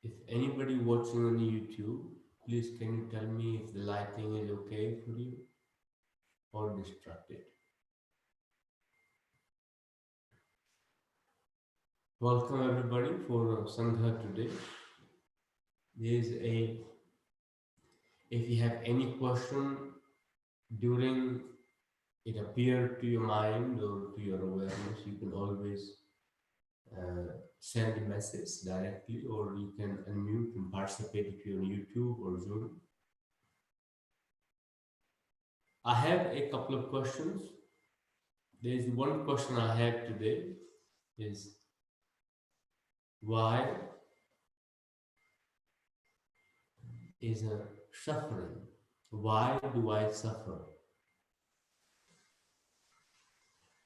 If anybody watching on YouTube, please can you tell me if the lighting is okay for you or distracted? Welcome everybody for Sangha today. If you have any question during it appear to your mind or to your awareness, you can always send a message directly, or you can unmute and participate if you're on YouTube or Zoom. I have a couple of questions. There is one question I have today is why is a suffering? Why do I suffer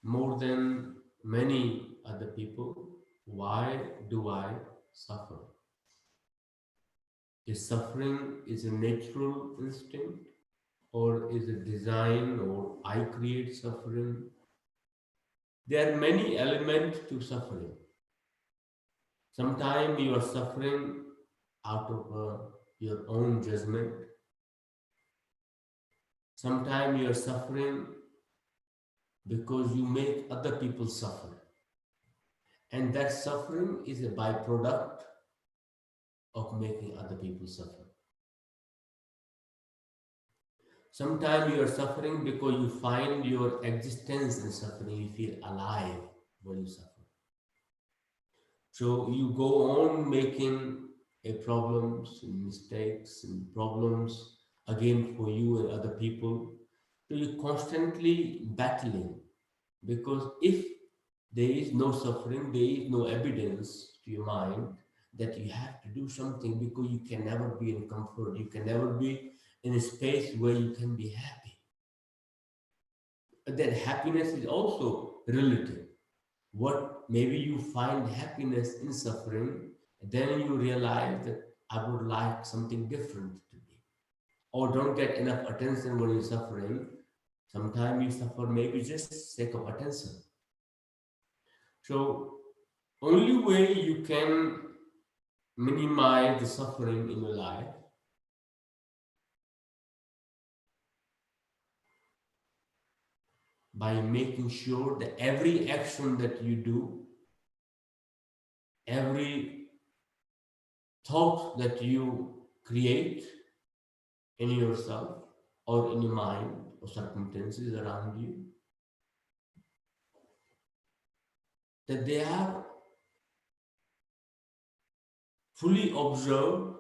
more than many other people? Why do I suffer? Is suffering is a natural instinct, or is it design, or I create suffering? There are many elements to suffering. Sometimes you are suffering out of your own judgment. Sometimes you are suffering because you make other people suffer. And that suffering is a byproduct of making other people suffer. Sometimes you are suffering because you find your existence in suffering. You feel alive when you suffer. So you go on making problems and mistakes and problems again for you and other people. So you're constantly battling, because if there is no suffering, there is no evidence to your mind that you have to do something, because you can never be in comfort. You can never be in a space where you can be happy. But that happiness is also relative. What maybe you find happiness in suffering, then you realize that I would like something different to be. Or don't get enough attention when you're suffering. Sometimes you suffer maybe just sake of attention. So only way you can minimize the suffering in your life by making sure that every action that you do, every thought that you create in yourself or in your mind or circumstances around you, that they are fully observed,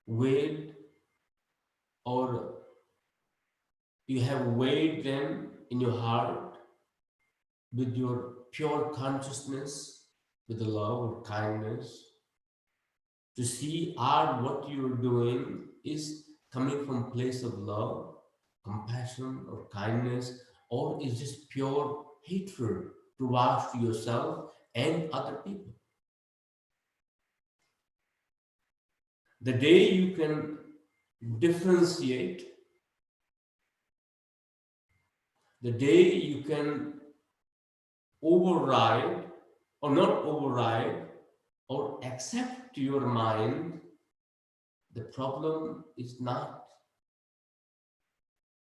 weighed, or you have weighed them in your heart with your pure consciousness, with the love or kindness, to see are what you're doing is coming from place of love, compassion, or kindness, or is just pure hatred towards yourself and other people. The day you can differentiate, the day you can override or not override or accept to your mind, the problem is not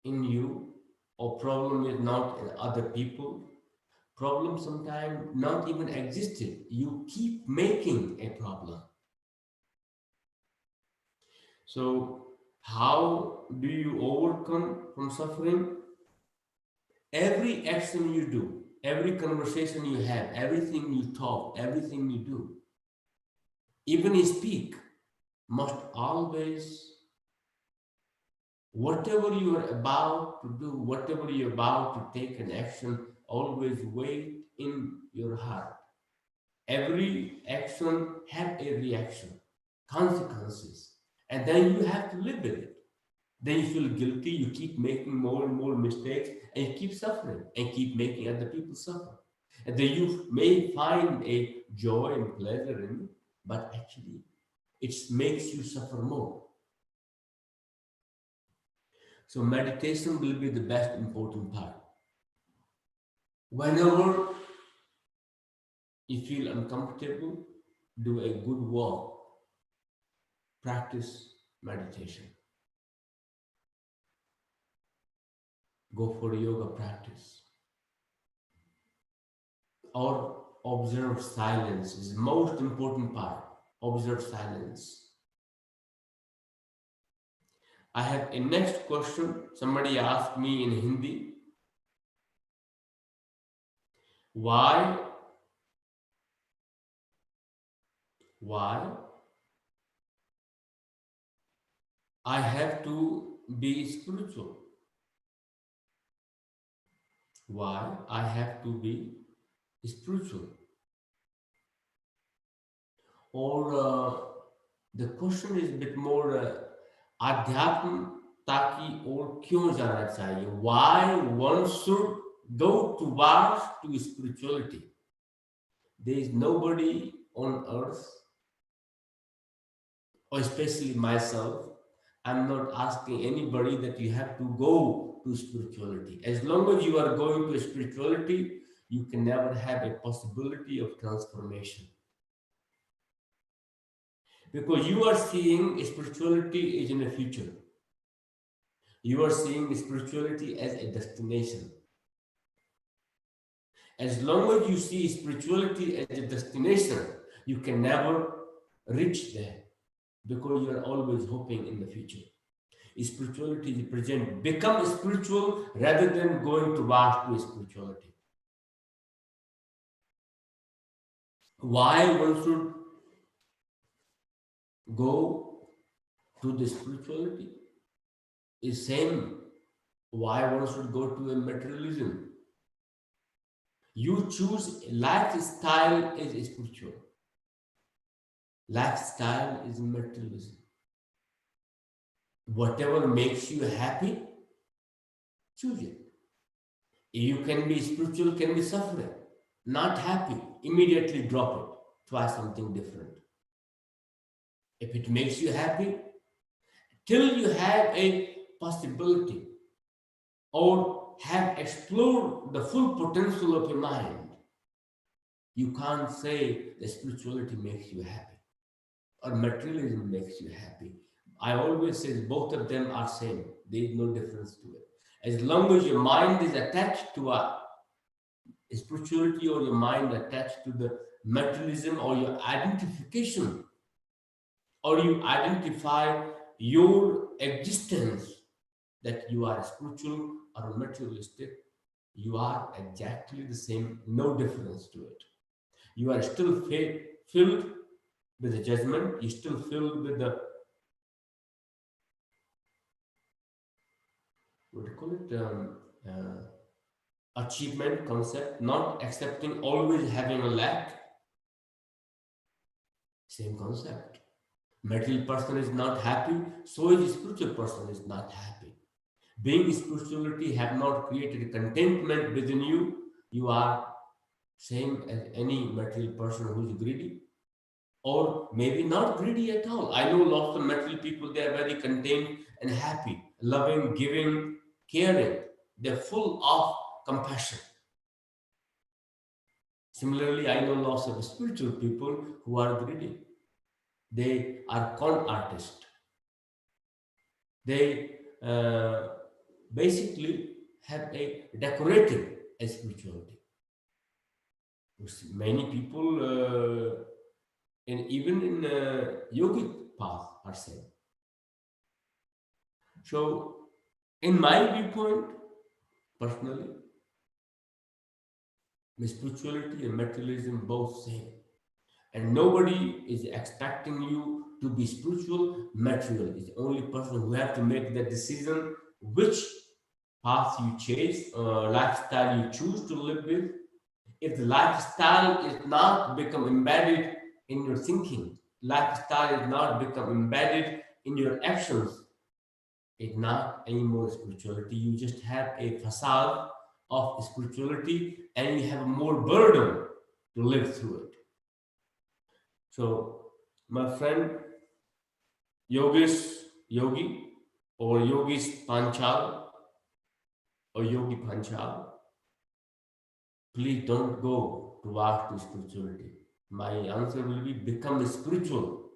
in you, or problem is not in other people. Problem sometimes not even existed. You keep making a problem. So how do you overcome from suffering? Every action you do, every conversation you have, everything you talk, everything you do, even you speak, must always, whatever you are about to do, whatever you're about to take an action, always wait in your heart. Every action have a reaction, consequences, and then you have to live with it. Then you feel guilty, you keep making more and more mistakes, and you keep suffering and keep making other people suffer. And then you may find a joy and pleasure in it, but actually it makes you suffer more. So meditation will be the best important part. Whenever you feel uncomfortable, do a good walk, practice meditation, go for yoga practice, or observe silence is the most important part. Observe silence. I have a next question. Somebody asked me in Hindi, why, why I have to be spiritual? Why I have to be spiritual? Or the question is a bit more अध्यात्म ताकि और क्यों जाना चाहिए? Why one should go to spirituality? There is nobody on earth, or especially myself, I'm not asking anybody that you have to go to spirituality. As long as you are going to spirituality, you can never have a possibility of transformation. Because you are seeing spirituality is in the future. You are seeing spirituality as a destination. As long as you see spirituality as a destination, you can never reach there because you are always hoping in the future. Spirituality is present. Become spiritual rather than going towards spirituality. Why one should go to the spirituality is same why one should go to a materialism. You choose lifestyle is spiritual. Lifestyle is materialism. Whatever makes you happy, choose it. You can be spiritual, can be suffering, not happy, immediately drop it. Try something different. If it makes you happy, till you have a possibility or have explored the full potential of your mind, you can't say that spirituality makes you happy or materialism makes you happy. I always say both of them are same. There is no difference to it. As long as your mind is attached to a spirituality or your mind attached to the materialism or your identification or you identify your existence that you are spiritual or materialistic, you are exactly the same, no difference to it. You are still filled with the judgment, you're still filled with the, what do you call it, achievement concept, not accepting always having a lack, same concept. Material person is not happy, so is spiritual person is not happy. Being spirituality have not created contentment within you, you are same as any material person who is greedy, or maybe not greedy at all. I know lots of material people, they are very content and happy, loving, giving, caring. They're full of compassion. Similarly, I know lots of spiritual people who are greedy. They are con artists. They basically have a decorative spirituality. Many people, and even in yogic path, are same. So, in my viewpoint, personally, spirituality and materialism both same. And nobody is expecting you to be spiritual, material. It's the only person who have to make the decision which path you chase, lifestyle you choose to live with. If the lifestyle is not become embedded in your thinking, lifestyle is not become embedded in your actions, it's not anymore spirituality. You just have a facade of spirituality and you have more burden to live through it. So, my friend Yogi or Yogi's Panchal or Yogi Panchal, please don't go towards spirituality. My answer will be become spiritual.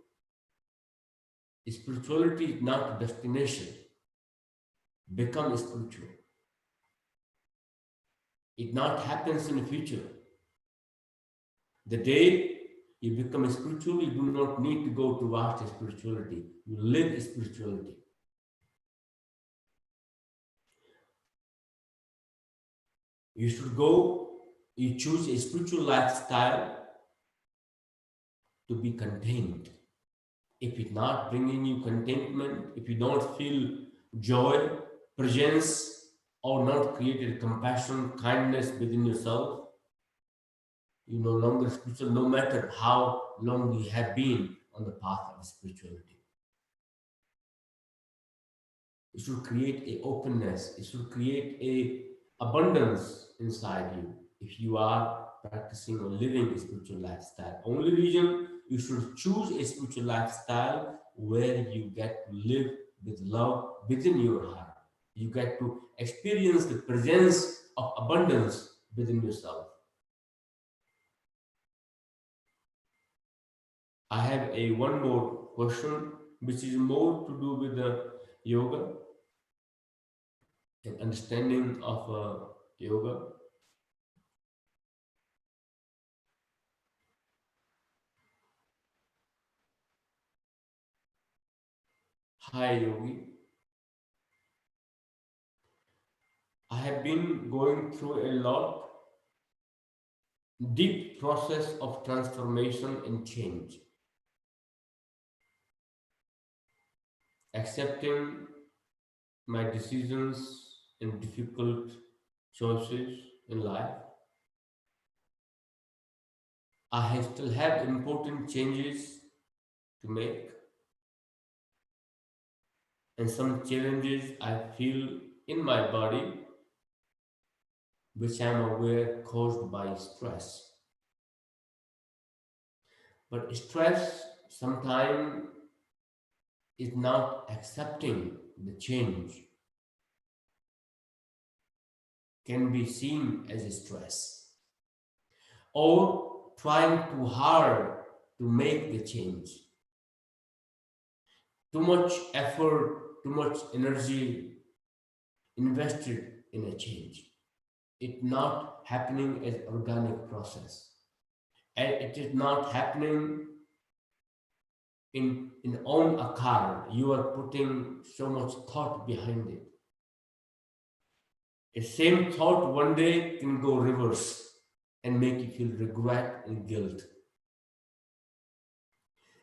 Spirituality is not a destination. Become spiritual. It not happens in the future. The day you become spiritual, you do not need to go towards spirituality. You live spirituality. You should go, you choose a spiritual lifestyle to be contained. If it's not bringing you contentment, if you don't feel joy, presence, or not created compassion, kindness within yourself, you no longer spiritual, no matter how long you have been on the path of spirituality. It should create a openness. It should create a abundance inside you. If you are practicing or living a spiritual lifestyle, only reason you should choose a spiritual lifestyle where you get to live with love within your heart. You get to experience the presence of abundance within yourself. I have a one more question, which is more to do with the yoga and understanding of yoga. Hi Yogi, I have been going through a lot deep process of transformation and change, accepting my decisions and difficult choices in life. I still have important changes to make and some challenges I feel in my body which I am aware caused by stress. But stress sometimes is not accepting the change, can be seen as a stress, or trying too hard to make the change. Too much effort, too much energy invested in a change. It's not happening as organic process. And it is not happening in own account. You are putting so much thought behind it. A same thought one day can go reverse and make you feel regret and guilt.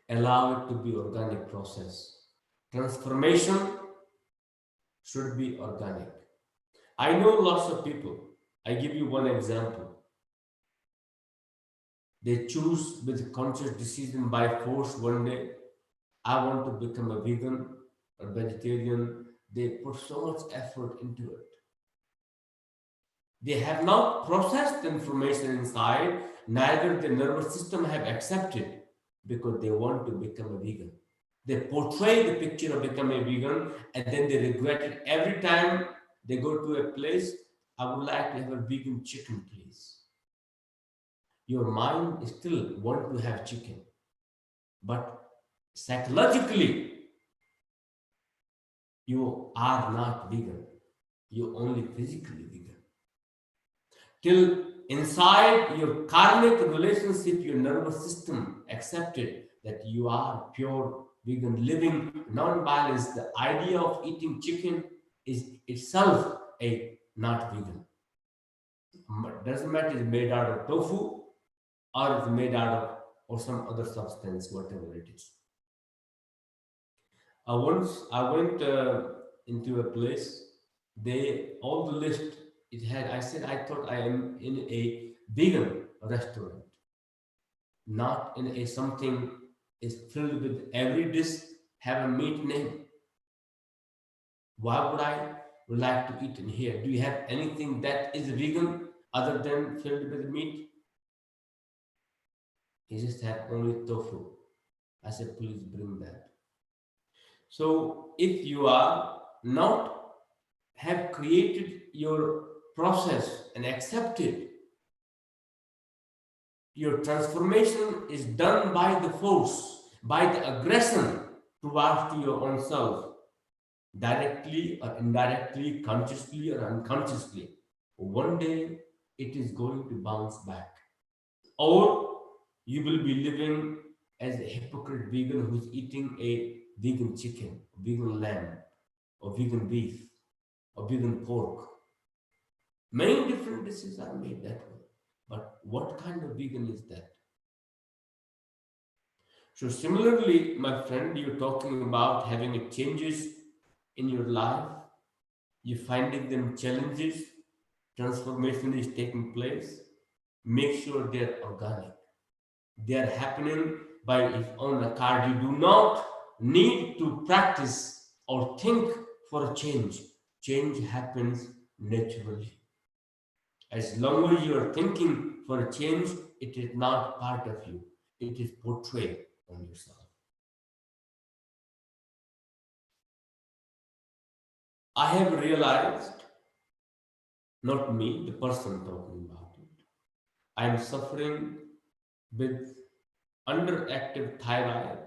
Allow it to be organic process. Transformation should be organic. I know lots of people. I give you one example. They choose with conscious decision by force one day, I want to become a vegan or vegetarian. They put so much effort into it. They have not processed the information inside, neither the nervous system have accepted because they want to become a vegan. They portray the picture of becoming a vegan and then they regret it every time they go to a place. I would like to have a vegan chicken, please. Your mind still want to have chicken, but psychologically, you are not vegan. You only physically vegan. Till inside your karmic relationship, your nervous system accepted that you are pure vegan, living non-violence. The idea of eating chicken is itself a not vegan. Doesn't matter it's made out of tofu or it's made out of or some other substance, whatever it is. Once I went into a place, they all the list it had. I said I thought I am in a vegan restaurant, not in a something is filled with every dish have a meat name. Why would I like to eat in here? Do you have anything that is vegan other than filled with meat? He just had only tofu. I said, please bring that. So if you are not have created your process and accepted Your transformation is done by the force, by the aggression towards your own self, directly or indirectly, consciously or unconsciously. One day it is going to bounce back. Or you will be living as a hypocrite vegan who's eating a vegan chicken, vegan lamb, or vegan beef, or vegan pork. Many different dishes are made that way. But what kind of vegan is that? So similarly, my friend, you're talking about having a changes in your life, you're finding them challenges, transformation is taking place. Make sure they're organic. They are happening by its own accord. You do not need to practice or think for a change. Change happens naturally. As long as you are thinking for a change, it is not part of you. It is portrayed on yourself. I have realized, not me, the person talking about it, I am suffering with underactive thyroid.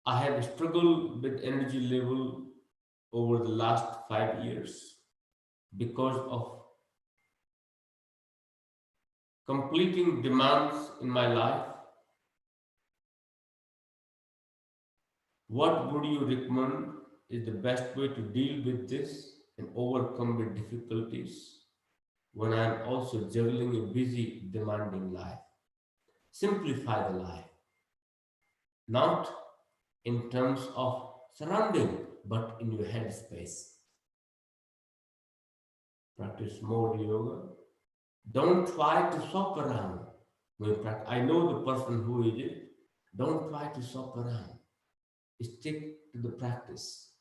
I have struggled with energy level over the last 5 years because of completing demands in my life. What would you recommend is the best way to deal with this and overcome the difficulties when I am also juggling a busy, demanding life? Simplify the life, not in terms of surrounding, but in your headspace. Practice more yoga. Don't try to shop around. I know the person who is it. Don't try to shop around. Stick to the practice.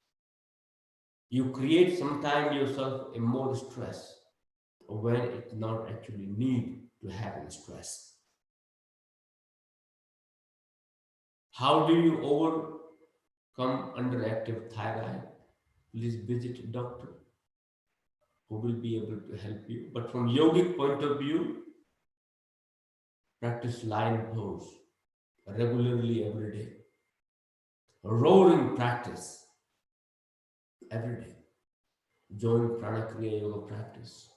You create sometimes yourself a more stress when it not actually need to have any stress. How do you overcome underactive thyroid? Please visit a doctor who will be able to help you. But from yogic point of view, practice lion pose regularly every day. Roaring practice every day. Join prana kriya yoga practice.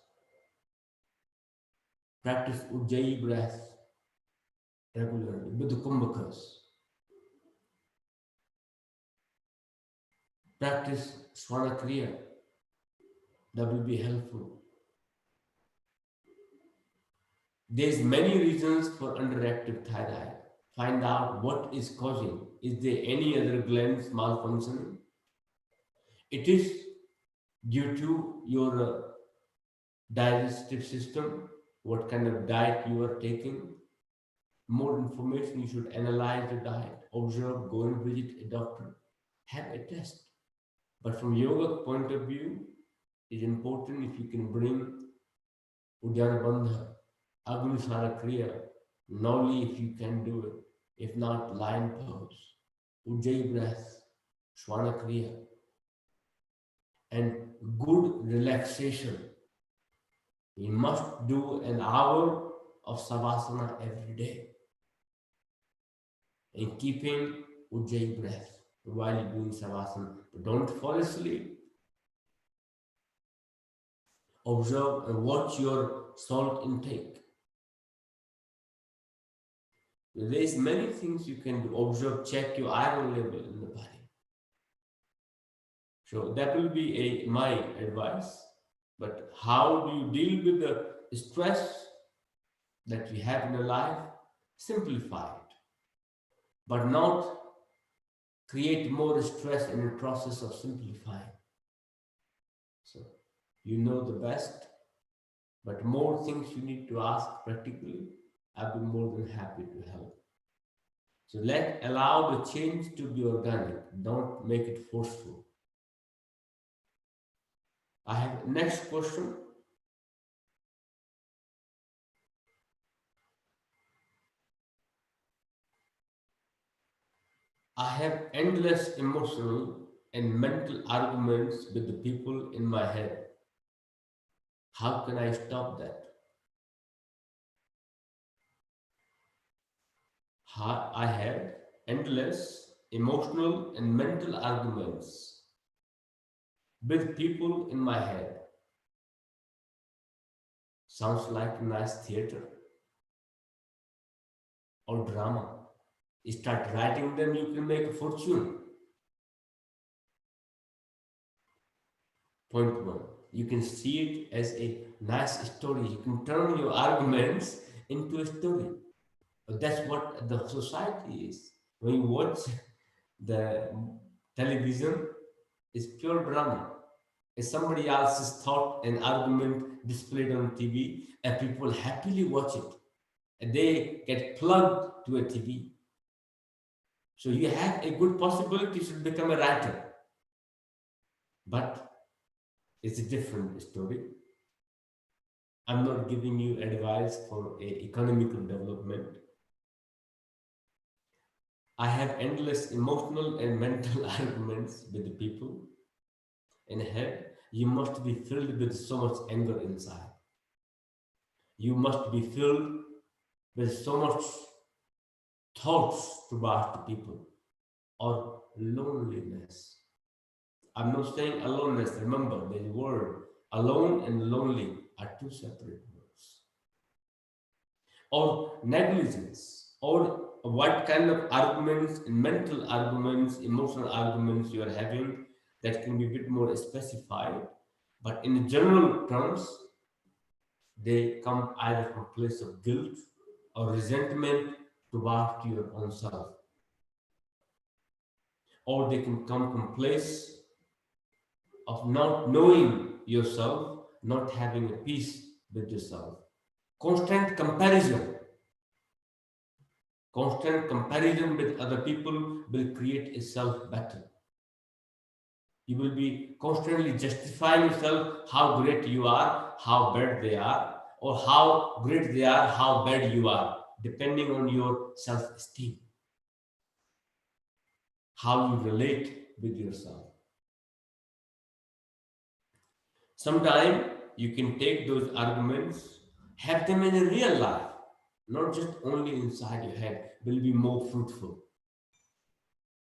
Practice ujjayi breath regularly with the kumbhakas. Practice swana kriya. That will be helpful. There's many reasons for underactive thyroid. Find out what is causing. Is there any other glands malfunctioning? It is due to your digestive system, what kind of diet you are taking. More information, you should analyze the diet, observe, go and visit a doctor, have a test. But from yoga point of view, it's important if you can bring Uddiyana Bandha, Agnisara Kriya, Noli if you can do it. If not, lion pose, Ujjayi breath, Swana Kriya, and good relaxation. You must do an hour of Savasana every day and keeping Ujjayi breath while you're doing Savasana. But don't fall asleep. Observe and watch your salt intake. There's many things you can do. Observe, check your iron level in the body. So that will be my advice. But how do you deal with the stress that you have in your life? Simplify it, but not create more stress in the process of simplifying. So you know the best, but more things you need to ask practically. I'll be more than happy to help. So allow the change to be organic. Don't make it forceful. I have next question. I have endless emotional and mental arguments with the people in my head. How can I stop that? I had endless emotional and mental arguments with people in my head. Sounds like a nice theater or drama. You start writing them, you can make a fortune. Point one. You can see it as a nice story. You can turn your arguments into a story. That's what the society is. When you watch the television, it's pure drama. It's somebody else's thought and argument displayed on TV, and people happily watch it. And they get plugged to a TV. So you have a good possibility to become a writer. But it's a different story. I'm not giving you advice for a economical development. I have endless emotional and mental arguments with the people in head. You must be filled with so much anger inside. You must be filled with so much thoughts towards the people or loneliness. I'm not saying aloneness. Remember, the word alone and lonely are two separate words. Or negligence, or what kind of arguments, mental arguments, emotional arguments you are having, that can be a bit more specified. But in general terms, they come either from a place of guilt or resentment towards your own self, or they can come from a place of not knowing yourself, not having a peace with yourself. Constant comparison. Constant comparison with other people will create a self-battle. You will be constantly justifying yourself how great you are, how bad they are, or how great they are, how bad you are, depending on your self-esteem, how you relate with yourself. Sometimes you can take those arguments, have them in a real life, not just only inside your head, will be more fruitful.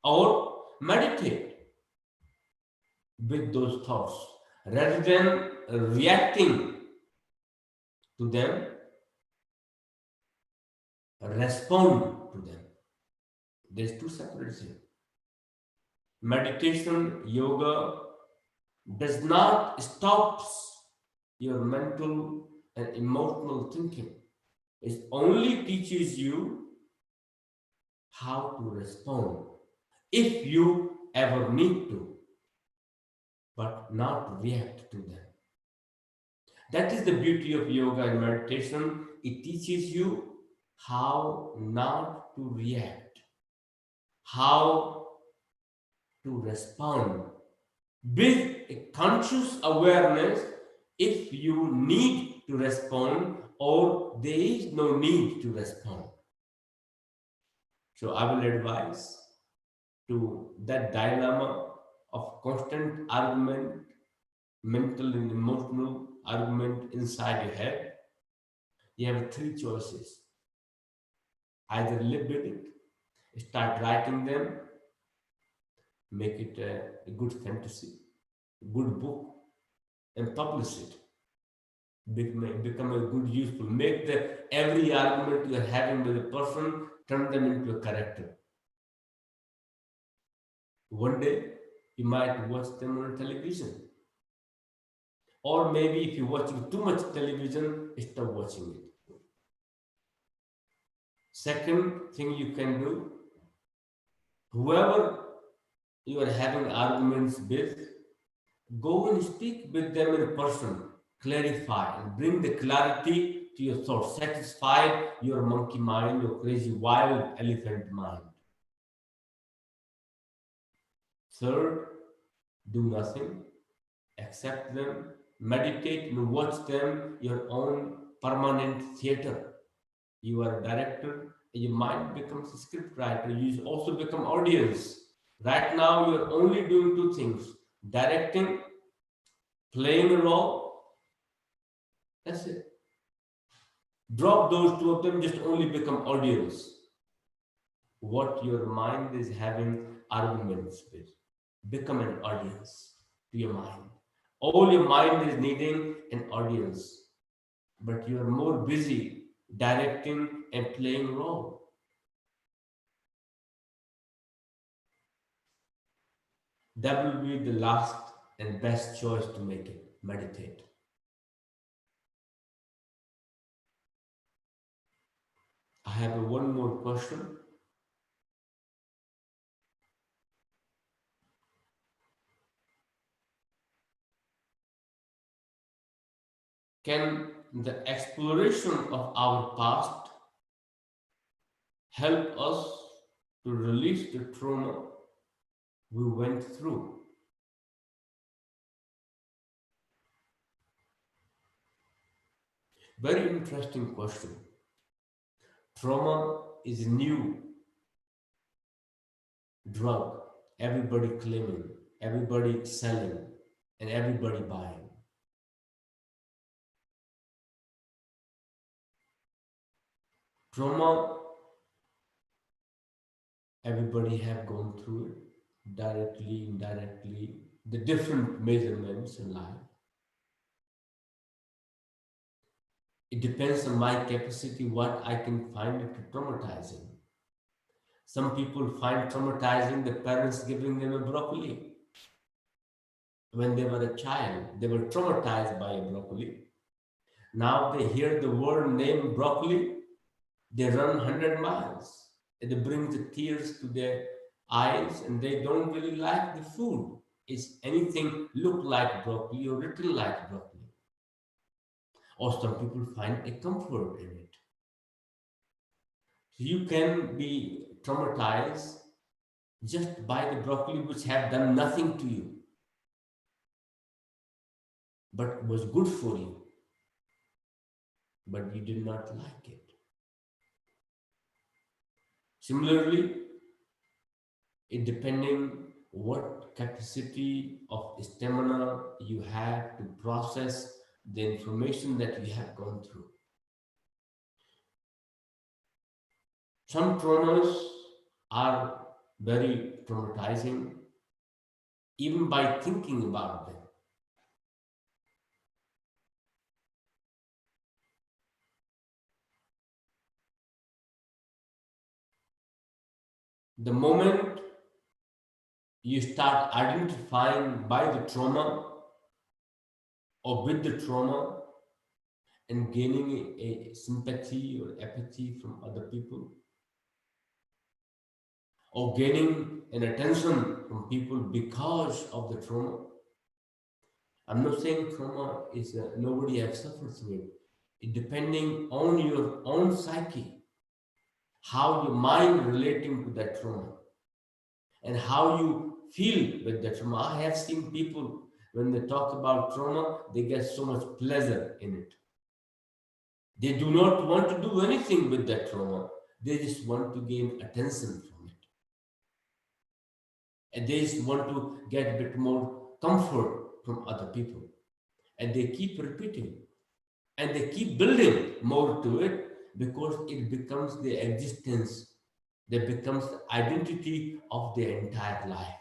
Or meditate with those thoughts rather than reacting to them, respond to them. There's two separate things. Meditation, yoga does not stop your mental and emotional thinking. It only teaches you how to respond if you ever need to, but not react to them. That is the beauty of yoga and meditation. It teaches you how not to react, how to respond with a conscious awareness if you need to respond or there is no need to respond. So I will advise to that dilemma of constant argument, mental and emotional argument inside your head. You have three choices. Either live with it, start writing them, make it a good fantasy, a good book, and publish it. Become a good useful. Make the every argument you are having with a person, turn them into a character. One day you might watch them on television. Or maybe if you're watching too much television, stop watching it. Second thing you can do, whoever you are having arguments with, go and speak with them in person, clarify and bring the clarity to your thoughts, satisfy your monkey mind, your crazy wild elephant mind. Third, do nothing, accept them, meditate and watch them, your own permanent theater. You are a director, your mind becomes a script writer, you also become audience. Right now, you're only doing two things: directing, playing a role. That's it. Drop those two of them, just only become audience. what your mind is having arguments with. Become an audience to your mind. All your mind is needing an audience, but you are more busy directing and playing role. That will be the last and best choice to make it. Meditate. I have one more question. Can the exploration of our past help us to release the trauma we went through? Very interesting question. Trauma is a new drug, everybody claiming, everybody selling, and everybody buying. Trauma, everybody have gone through it, directly, indirectly, the different measurements in life. It depends on my capacity, what I can find it traumatizing. Some people find traumatizing the parents giving them a broccoli. When they were a child, they were traumatized by a broccoli. Now they hear the word name broccoli, they run 100 miles. It brings the tears to their eyes and they don't really like the food. Is anything look like broccoli or written like broccoli? Or some people find a comfort in it. So you can be traumatized just by the broccoli which have done nothing to you, but was good for you, but you did not like it. Similarly, it depending what capacity of stamina you have to process the information that you have gone through. Some traumas are very traumatizing even by thinking about them. The moment you start identifying by the trauma or with the trauma and gaining a sympathy or apathy from other people, or gaining an attention from people because of the trauma. I'm not saying trauma is nobody has suffered through it. It depending on your own psyche, how your mind relating to that trauma, and how you feel with that trauma. I have seen people when they talk about trauma, they get so much pleasure in it. They do not want to do anything with that trauma. They just want to gain attention from it. And they just want to get a bit more comfort from other people. And they keep repeating. And they keep building more to it because it becomes the existence, that becomes the identity of their entire life.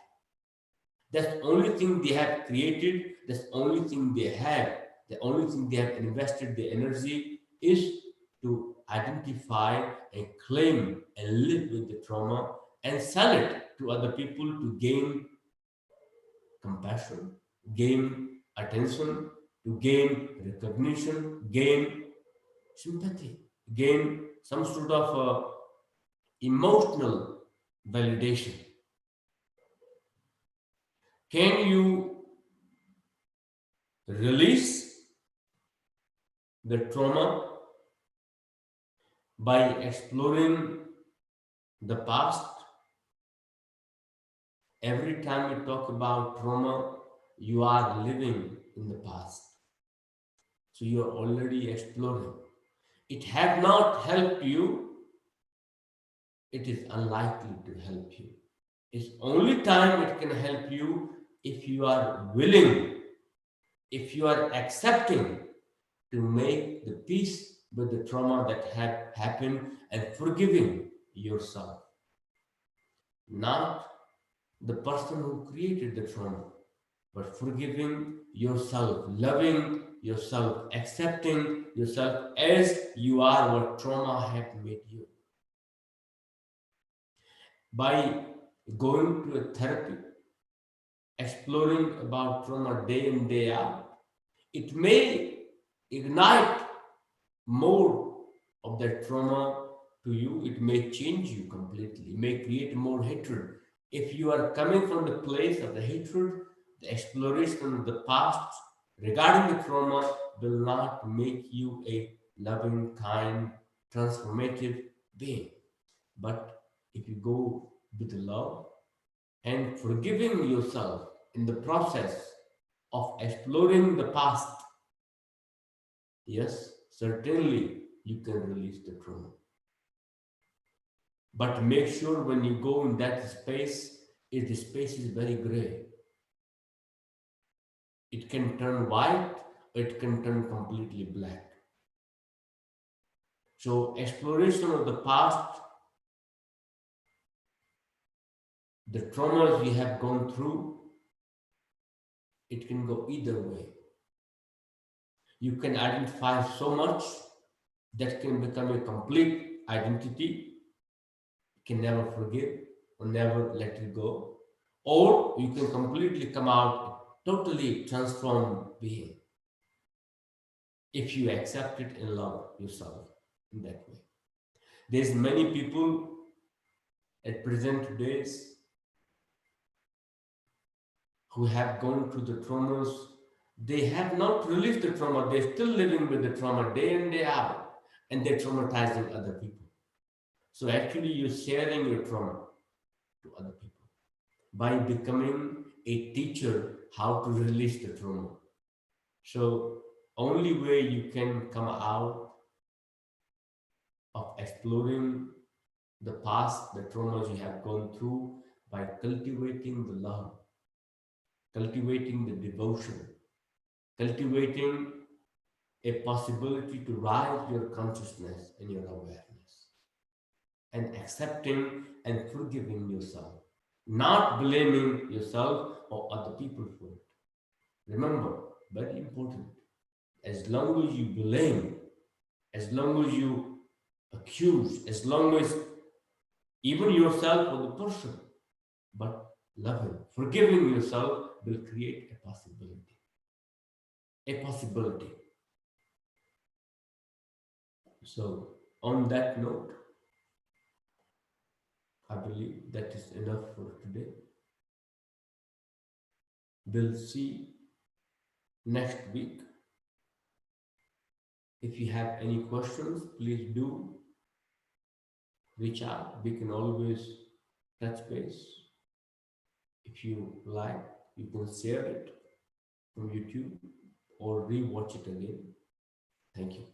That's the only thing they have created, that's the only thing they have, the only thing they have invested the energy is to identify and claim and live with the trauma and sell it to other people to gain compassion, gain attention, to gain recognition, gain sympathy, gain some sort of emotional validation. Can you release the trauma by exploring the past? Every time you talk about trauma, you are living in the past. So you are already exploring. It has not helped you, it is unlikely to help you. It's only time it can help you if you are willing, if you are accepting to make the peace with the trauma that had happened and forgiving yourself. not the person who created the trauma, but forgiving yourself, loving yourself, accepting yourself as you are, what trauma had made you. By going to a therapy, exploring about trauma day in, day out, it may ignite more of that trauma to you. It may change you completely. It may create more hatred. If you are coming from the place of the hatred, the exploration of the past regarding the trauma will not make you a loving, kind, transformative being. But if you go with love and forgiving yourself in the process of exploring the past, yes, certainly you can release the trauma. But make sure when you go in that space, if the space is very gray, it can turn white, it can turn completely black. So exploration of the past, the traumas we have gone through, it can go either way. You can identify so much that can become a complete identity, you can never forgive or never let it go. Or you can completely come out a totally transformed being if you accept it and love yourself in that way. There's many people at present days who have gone through the traumas. They have not released the trauma. They're still living with the trauma day in, day out, and they're traumatizing other people. So actually, you're sharing your trauma to other people by becoming a teacher how to release the trauma. So only way you can come out of exploring the past, the traumas you have gone through, by cultivating the love, cultivating the devotion, cultivating a possibility to rise your consciousness and your awareness, and accepting and forgiving yourself, not blaming yourself or other people for it. Remember, very important, as long as you blame, as long as you accuse, as long as even yourself or the person, but loving, forgiving yourself will create a possibility. A possibility. So, on that note, I believe that is enough for today. We'll see next week. If you have any questions, please do reach out. We can always touch base. If you like, you can share it from YouTube or re-watch it again. Thank you.